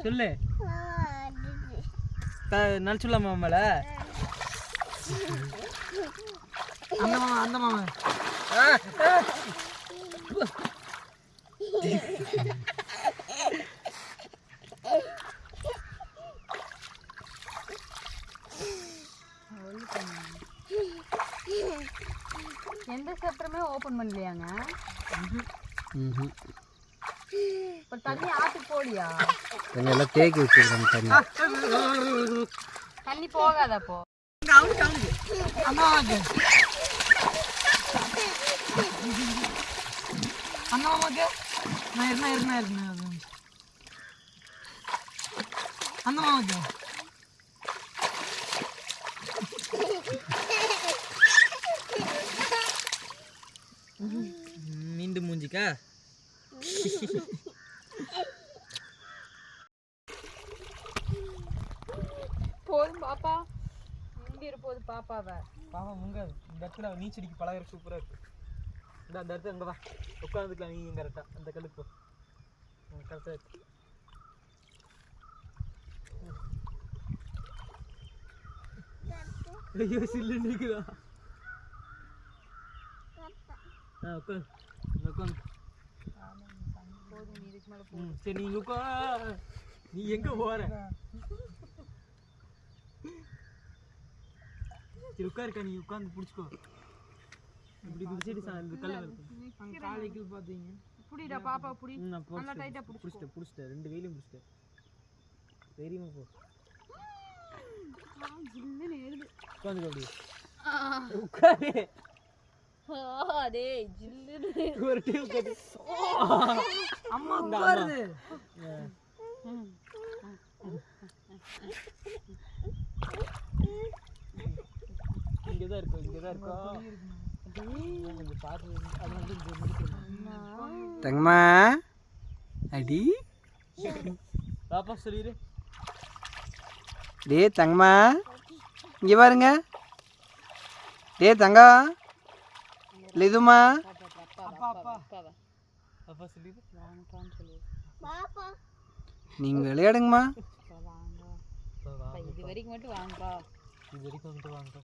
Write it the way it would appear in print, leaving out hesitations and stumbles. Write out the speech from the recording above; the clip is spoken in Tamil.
சொல்லு நடிச்சுடலாமா மேல அந்த மாமா அந்த மாமா எந்த செப்டருமே ஓபன் பண்ணலையாங்க? இப்போ தண்ணி ஆத்துக்கு போடியா? எல்லாம் தேக்கி வச்சிருக்கோம் தண்ணி. தண்ணி போகாத அப்போ. அம்மாவுக்கு அண்ணாமாவுக்கு நான் இருந்தேன் அந்த மாமாவுக்கு மீண்டும் மூஞ்சிக்கா போதும் பாப்பா இங்க இருப்போது பாப்பாவை பாப்பா முங்காது. இந்த இடத்துல நீச்சடிக்கு பழகிற சூப்பராக இருக்கு. அந்த இடத்துல அங்கே வா உட்காந்துக்கலாம். நீ கரெக்டாக அந்த கல்லுக்கு போ. கரெக்டாக இருக்கு. ஐயோ சில்லுன்னு இருக்குதா? உட்காந்து உட்காந்து. போதும் இதுக்கு மேலே போதும். சரி நீ உட்கா. நீ எங்கே போகிற? சரி உட்காருக்கா. நீ உட்காந்து பிடிச்சிக்கோ. இப்படி பிடிச்சிட்டு இந்த கல்லை காலைக்கு பார்த்தீங்க. புடிடா பாப்பா புடி. நல்லா டைட்டா பிடிச்சிட்டேன். ரெண்டு கையிலும் பிடிச்சிட்டேன். தெரியுமா போ. ஜில்லுன்னு ஏறுது. உட்காந்து அப்படி உட்காரு. டேய் ஜில்லுன்னு ஒரு டீ உட்காரு. அம்மா உட்காருது. இங்கதான் இருக்கோம். தங்கம்மா அடி பாப்பா சொல்லிடு. டே தங்கம்மா இங்கே பாருங்க. டே தங்கா இதுமா நீங்க விளையாடுங்கம்மா. இது வரைக்கும் மட்டும் வாங்கப்பா. இது வரைக்கும் வந்துட்டு வாங்க.